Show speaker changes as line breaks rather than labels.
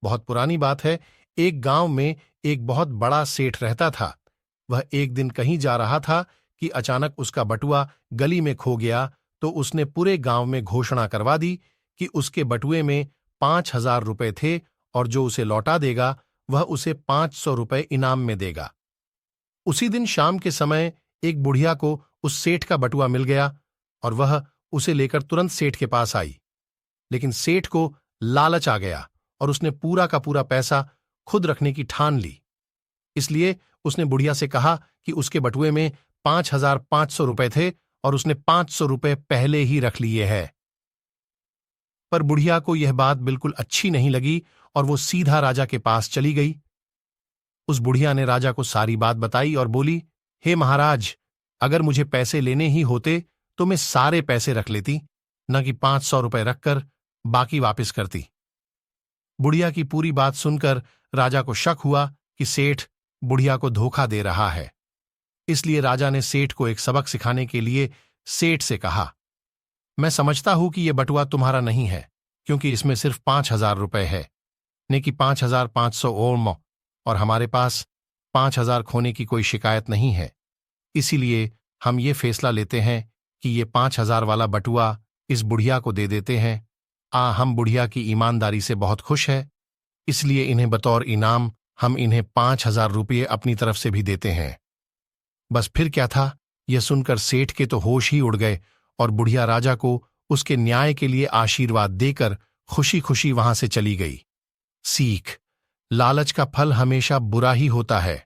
बहुत पुरानी बात है। एक गांव में एक बहुत बड़ा सेठ रहता था। वह एक दिन कहीं जा रहा था कि अचानक उसका बटुआ गली में खो गया, तो उसने पूरे गांव में घोषणा करवा दी कि उसके बटुए में 5,000 रुपए थे और जो उसे लौटा देगा वह उसे 500 रुपए इनाम में देगा। उसी दिन शाम के समय एक बुढ़िया को उस सेठ का बटुआ मिल गया और वह उसे लेकर तुरंत सेठ के पास आई। लेकिन सेठ को लालच आ गया और उसने पूरा का पूरा पैसा खुद रखने की ठान ली। इसलिए उसने बुढ़िया से कहा कि उसके बटुए में 5,500 रुपए थे और उसने 500 रुपए पहले ही रख लिए हैं। पर बुढ़िया को यह बात बिल्कुल अच्छी नहीं लगी और वो सीधा राजा के पास चली गई। उस बुढ़िया ने राजा को सारी बात बताई और बोली, हे महाराज, अगर मुझे पैसे लेने ही होते तो मैं सारे पैसे रख लेती, न कि 500 रुपए रखकर बाकी वापस करती। बुढ़िया की पूरी बात सुनकर राजा को शक हुआ कि सेठ बुढ़िया को धोखा दे रहा है। इसलिए राजा ने सेठ को एक सबक सिखाने के लिए सेठ से कहा, मैं समझता हूं कि यह बटुआ तुम्हारा नहीं है, क्योंकि इसमें सिर्फ 5,000 रुपए है, ने कि 5,500 और हमारे पास 5,000 खोने की कोई शिकायत नहीं है। इसीलिए हम ये फैसला लेते हैं कि ये 5,000 वाला बटुआ इस बुढ़िया को दे देते हैं। हम बुढ़िया की ईमानदारी से बहुत खुश है, इसलिए इन्हें बतौर इनाम हम इन्हें 5,000 रुपये अपनी तरफ से भी देते हैं। बस फिर क्या था, यह सुनकर सेठ के तो होश ही उड़ गए और बुढ़िया राजा को उसके न्याय के लिए आशीर्वाद देकर खुशी खुशी वहां से चली गई। सीख: लालच का फल हमेशा बुरा ही होता है।